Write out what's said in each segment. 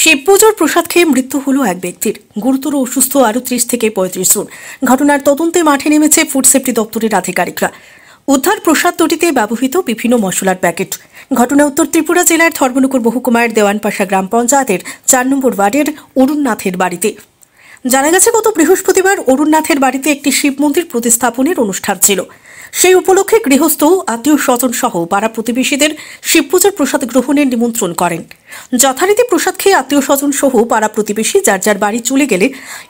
শিবপুজোর প্রসাদ খেয়ে মৃত্যু হলো এক ব্যক্তির। গুরুতর অসুস্থ আরও 30 থেকে 35 জন। ঘটনার তদন্তে মাঠে নেমেছে ফুড সেফটি দপ্তরের আধিকারিকরা। উদ্ধার প্রসাদ তটিতে ব্যবহৃত বিভিন্ন মশলার প্যাকেট। ঘটনা উত্তর ত্রিপুরা জেলার ধর্মনগর মহকুমার দেওয়ানপাশা গ্রাম পঞ্চায়েতের 4 নম্বর ওয়ার্ডের অরুণনাথের বাড়িতে। জানা গেছে, গত বৃহস্পতিবার অরুণনাথের বাড়িতে একটি শিব মন্দির প্রতিস্থাপনের অনুষ্ঠান ছিল। সেই উপলক্ষে গৃহস্থ, আত্মীয় স্বজন সহ পাড়া প্রতিবেশীদের শিবপূজার প্রসাদ গ্রহণের নিমন্ত্রণ করেন। যথারীতি প্রসাদ খেয়ে আত্মীয় স্বজন সহ পাড়া প্রতিবেশী যার যার বাড়ি চলে গেলে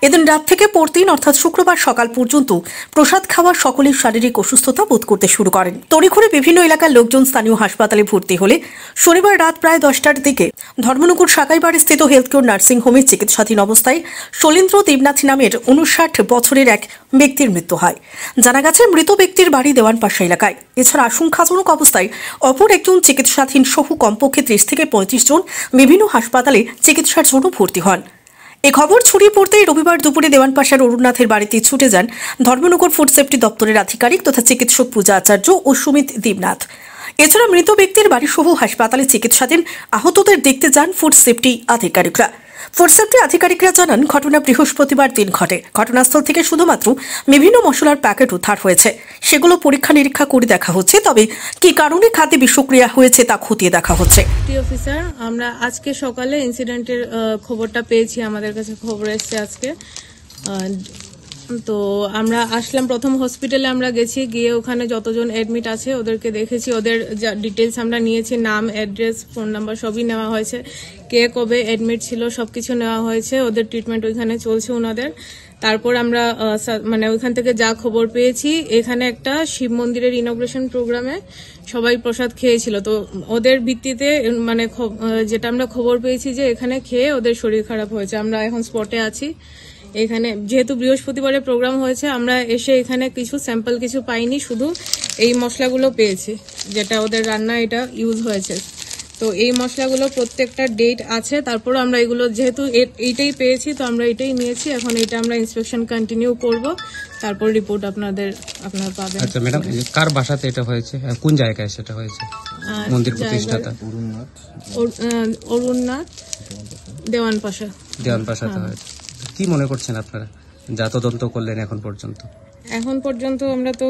এদিন রাত থেকে পরদিন অর্থাৎ শুক্রবার সকাল পর্যন্ত প্রসাদ খাওয়া সকলের শারীরিক অসুস্থতা বোধ করতে শুরু করেন। তড়িঘড়ি বিভিন্ন এলাকার লোকজন স্থানীয় হাসপাতালে ভর্তি হলে শনিবার রাত প্রায় 10টার দিকে ধর্মনগর সাকাইবাড়ি স্থিত হেলথ কেয়ার নার্সিং হোমে চিকিৎসাধীন অবস্থায় শৈলেন্দ্র দেবনাথ নামের 59 বছরের এক ব্যক্তির মৃত্যু হয়। জানা গেছে, মৃত ব্যক্তির বাড়ি দেওয়ানপাশা এলাকায়। এছাড়া আশঙ্কাজনক অবস্থায় অপর একজন চিকিৎসাধীন সহ কমপক্ষে 30 থেকে 35 জন বিভিন্ন হাসপাতালে চিকিৎসার জন্য ভর্তি হন। এ খবর ছড়িয়ে পড়তেই রবিবার দুপুরে দেওয়ানপাশার অরুণনাথের বাড়িতে ছুটে যান ধর্মনগর ফুড সেফটি দপ্তরের আধিকারিক তথা চিকিৎসক পূজা আচার্য ও সুমিত দেবনাথ। এছাড়া মৃত ব্যক্তির বাড়িসহ হাসপাতালে চিকিৎসাধীন আহতদের দেখতে যান ফুড সেফটি আধিকারিকরা। ফুড সেফটি আধিকারিকরা জানান, ঘটনা বৃহস্পতিবার দিন ঘটে। ঘটনাস্থল থেকে শুধুমাত্র বিভিন্ন মশলার প্যাকেট উদ্ধার হয়েছে। সেগুলো পরীক্ষা নিরীক্ষা করে দেখা হচ্ছে, তবে কি কারণে খাদ্যে বিষক্রিয়া হয়েছে তা খতিয়ে দেখা হচ্ছে। অফিসার, আমরা আজকে সকালে ইনসিডেন্টের খবরটা পেয়েছি, আমাদের কাছে খবর এসেছে আজকে। তো আমরা আসলাম, প্রথম হসপিটালে আমরা গেছি, গিয়ে ওখানে যতজন অ্যাডমিট আছে ওদেরকে দেখেছি, ওদের যা ডিটেলস আমরা নিয়েছি, নাম, অ্যাড্রেস, ফোন নাম্বার সবই নেওয়া হয়েছে, কে কবে অ্যাডমিট ছিল সবকিছু নেওয়া হয়েছে, ওদের ট্রিটমেন্ট ওইখানে চলছে ওনাদের। তারপর আমরা ওইখান থেকে যা খবর পেয়েছি, এখানে একটা শিব মন্দিরের ইনগ্রেশন প্রোগ্রামে সবাই প্রসাদ খেয়েছিল। তো ওদের ভিত্তিতে যেটা আমরা খবর পেয়েছি যে এখানে খেয়ে ওদের শরীর খারাপ হয়েছে। আমরা এখন স্পটে আছি। এখানে যেহেতু বৃহস্পতিবারে প্রোগ্রাম হয়েছে, আমরা এসে এখানে কিছু স্যাম্পল কিছু পাইনি, শুধু এই মশলাগুলো পেয়েছি যেটা ওদের রান্না এটা ইউজ হয়েছে। তো এই মশলাগুলো প্রত্যেকটা ডেট আছে। তারপর আমরা এগুলো যেহেতু এইটাই পেয়েছি, তো আমরা এটাই নিয়েছি। এখন এটা আমরা ইন্সপেকশন কন্টিনিউ করব, তারপর রিপোর্ট আপনারা পাবেন। আচ্ছা ম্যাডাম, কার বাসাতে এটা হয়েছে, কোন জায়গায় সেটা হয়েছে? মন্দির প্রতিষ্ঠাতা অরুণনাথ, দেওয়ানপাশাতে হয়েছে। কি মনে করছেন আপনারা, যা তদন্ত করলেন এখন পর্যন্ত? এখন পর্যন্ত আমরা তো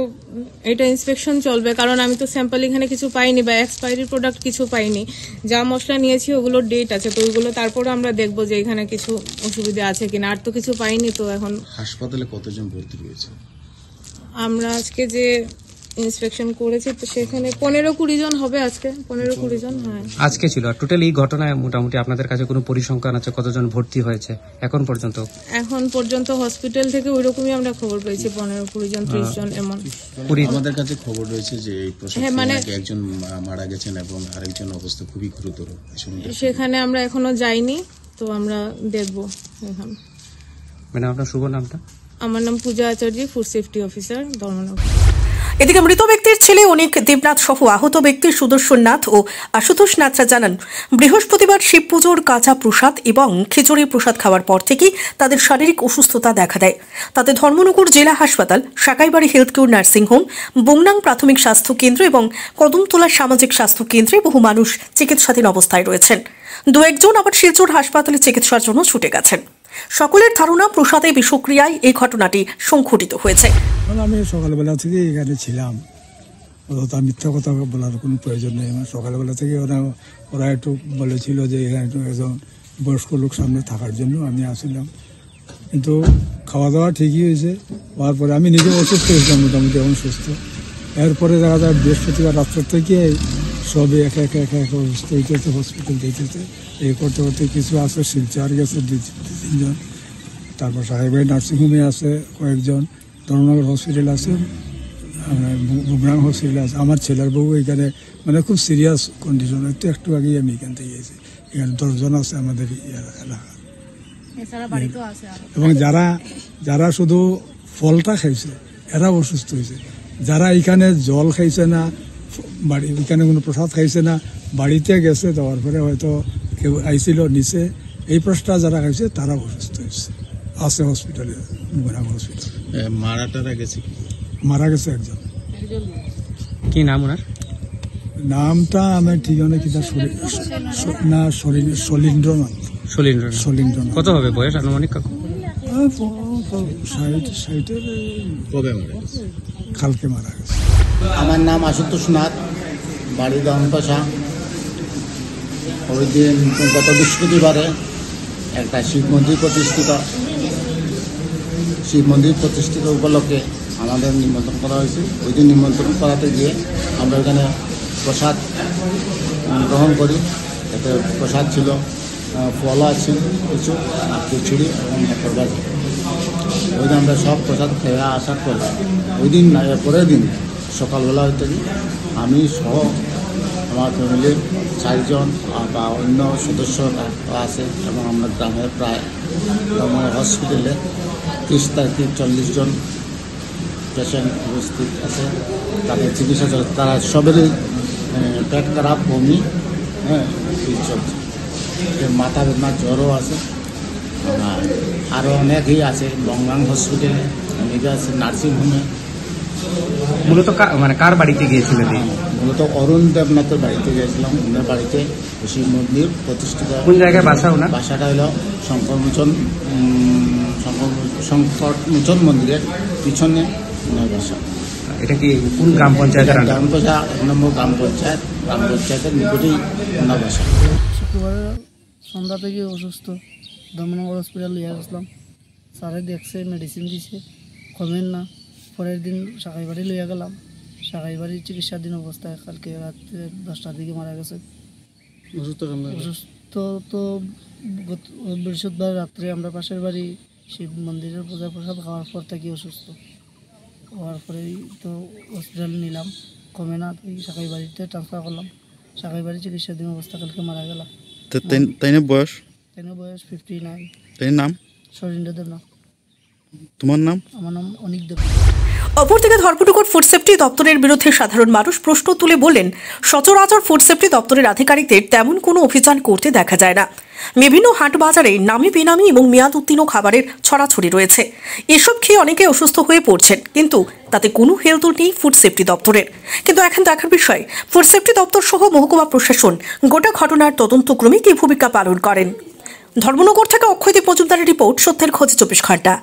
এটা ইন্সপেকশন চলবে, কারণ আমি তো স্যাম্পল এখানে কিছু পাইনি বা এক্সপায়ারি প্রোডাক্ট কিছু পাইনি। যা মশলা নিয়েছি ওগুলোর ডেট আছে, তো ওইগুলো তারপরে আমরা দেখবো যে এখানে কিছু অসুবিধা আছে কিনা। আর তো কিছু পাইনি। তো এখন হাসপাতালে কতজন ভর্তি রয়েছে? আমরা আজকে যে ইন্সপেকশন করেছি তো সেখানে 15-20 জন হবে আজকে, 15-20 জন। হ্যাঁ, আজকে ছিল। আর টোটাল এই ঘটনায় মোটামুটি আপনাদের কাছে কোনো পরিসংখ্যান আছে কতজন ভর্তি হয়েছে এখন পর্যন্ত? এখন পর্যন্ত হসপিটাল থেকে ওইরকমই আমরা খবর পেয়েছি, 15-20 জন, 30 জন এমন। আমাদের কাছে খবর রয়েছে যে এই প্রসঙ্গে একজন মারা গেছেন এবং আরেকজন অবস্থা খুবই গুরুতর। সেখানে আমরা এখনো যাইনি, তো আমরা দেখবো এখন। মানে আপনার শুভ নামটা? আমার নাম পূজা আচার্য, ফুড সেফটি অফিসার, ধর্মনগর। এদিকে মৃত ব্যক্তির ছেলে অনিক দেবনাথ সহ আহত ব্যক্তি সুদর্শন নাথ ও আশুতোষ নাথরা জানান, বৃহস্পতিবার শিব পুজোর কাঁচা প্রসাদ এবং খিচুড়ি প্রসাদ খাওয়ার পর থেকেই তাদের শারীরিক অসুস্থতা দেখা দেয়। তাতে ধর্মনগর জেলা হাসপাতাল, সাকাইবাড়ি হেলথ কেয়ার নার্সিং হোম, বংনাং প্রাথমিক স্বাস্থ্য কেন্দ্র এবং কদমতলা সামাজিক স্বাস্থ্য কেন্দ্রে বহু মানুষ চিকিৎসাধীন অবস্থায় রয়েছেন। 2-1 জন আবার শিলচর হাসপাতালে চিকিৎসার জন্য ছুটে গেছেন। সকলের ধারণা, প্রসাদে বিষক্রিয়ায় এই ঘটনাটি সংঘটিত হয়েছে। আমি সকালবেলা থেকে এখানে ছিলাম, মিথ্যা কথা বলার কোনো প্রয়োজন নেই। সকালবেলা থেকে ওরা একটু বলেছিল যে এখানে একটু একজন বয়স্ক লোক সামনে থাকার জন্য আমি আসলাম। কিন্তু খাওয়া দাওয়া ঠিকই হয়েছে। হওয়ার পরে আমি নিজে অসুস্থ হয়েছিলাম, মোটামুটি এখন সুস্থ। এরপরে দেখা যায় বৃহস্পতিবার রাত্র থেকে সবে একা অসুস্থ হইতেছে, হসপিটাল যেতেছে। এই করতে করতে কিছু আছে শিলচর গেছে 2-3 জন, তারপর সাহেবাই নার্সিংহোমে আছে কয়েকজন, ধর্মনগর হসপিটাল আছে, বুমরাং হসপিটাল আছে। আমার ছেলের বউ এখানে খুব সিরিয়াস কন্ডিশন, একটু আগেই আমি এখান থেকে গেছি। এখানে 10 জন আছে আমাদের এলাকা। এবং যারা শুধু ফলটা খাইছে এরা অসুস্থ হয়েছে। যারা এখানে জল খাইছে না, এখানে কোনো প্রসাদ খাইছে না, বাড়িতে গেছে, দেওয়ার পরে হয়তো কেউ আইছিল নিচে, এই প্রসাদটা যারা খাইছে তারা অসুস্থ হয়েছে, আছে হসপিটালে, হসপিটাল। মারা গেছে একজন। কি নাম ওনার? নামটা আমার ঠিক অনেক শৈলেন্দ্রনাথ। শলীন্দ্র। শলীন্দ্র কত হবে বয়স আনুমানিক কাকু? 60-60-এর কবে মারা গেছে? কালকে মারা গেছে। আমার নাম আশুতোষ নাথ, বাড়ি দমপাশা। ওই দিন গত বৃহস্পতিবারে একটা শিব মন্দির প্রতিষ্ঠিত উপলক্ষে আমাদের নিমন্ত্রণ করা হয়েছে। ওই দিন নিমন্ত্রণ করাতে গিয়ে আমরা এখানে প্রসাদ গ্রহণ করি। এতে প্রসাদ ছিল ফল আছে কিছু, আর খিচুড়ি এবং মটর ভাজি। ওই দিন আমরা সব প্রসাদ খেয়ে আসার পরে ওই দিন না, এর পরের দিন সকালবেলা হইতে আমি সহ আমার ফ্যামিলির 4 জন বা অন্য সদস্যরা আছে এবং আমরা গ্রামের প্রায় আমার হসপিটালে 30-40 জন পেশেন্ট উপস্থিত আছে। তাদের চিকিৎসা চলছে। তারা সবেরই পেট খারাপ, বমি, এই চলছে। মাথা বেদনা, জ্বরও আছে। আরও অনেকেই আছে বঙ্গাং হসপিটালে, অনেকে আছে নার্সিংহোমে। মূলত মানে কার বাড়িতে গিয়েছিলেন? মূলত অরুণ দেবনাথের বাড়িতে গিয়েছিলাম। ওনার বাড়িতে শিব মন্দির প্রতিষ্ঠিত। কোন জায়গায় বাসা ওনার? বাসাটা হলো শঙ্করমোচন মন্দিরের পিছনে ওনার বাসা। এটা কি কোন গ্রাম পঞ্চায়েতের? গ্রামপঞ্চা 1 নম্বর গ্রাম পঞ্চায়েতের নিকটেই ওনার বাসা। শুক্রবারে সন্ধ্যা থেকে অসুস্থ, দমনগর হসপিটাল লিয়ে গেছিলাম। স্যারে দেখছে, মেডিসিন দিছে, কমেন না। পরের দিন সাকাইবাড়ি লইয়া গেলাম। সাকাইবাড়ি চিকিৎসাধীন অবস্থায় কালকে রাত্রে 10টার দিকে মারা গেছে। অসুস্থ তো বৃহস্পতিবার রাত্রে আমরা পাশের বাড়ি শিব মন্দিরের পূজা প্রসাদ খাওয়ার পর থেকে অসুস্থ হওয়ার পরেই তো হসপিটালে নিলাম, কমে না। সাকাইবাড়িতে ট্রান্সফার করলাম। সাকাইবাড়ি চিকিৎসাধীন অবস্থা কালকে মারা গেলাম। তাই বয়স? 59। তাই নাম? শরীন্দ্র দেব। না, তোমার নাম? আমার নাম অনিক দেব। অপরদিকে ধর্মনগর ফুড সেফটি দপ্তরের বিরুদ্ধে সাধারণ মানুষ প্রশ্ন তুলে বললেন, সচরাচর ফুড সেফটি দপ্তরের আধিকারিকদের তেমন কোনো অভিযান করতে দেখা যায় না। বিভিন্ন হাট বাজারে নামি বেনামি এবং মেয়াদ উত্তীর্ণ খাবারের ছড়াছড়ি রয়েছে। এসব খেয়ে অনেকে অসুস্থ হয়ে পড়ছেন, কিন্তু তাতে কোনো হেলদোল নেই ফুড সেফটি দপ্তরের। কিন্তু এখন দেখার বিষয়, ফুড সেফটি দপ্তর সহ মহকুমা প্রশাসন গোটা ঘটনার তদন্তক্রমে কী ভূমিকা পালন করেন। ধর্মনগর থেকে অক্ষয়দীপ মজুমদারের রিপোর্ট, সত্যের খোঁজে 24 ঘন্টা।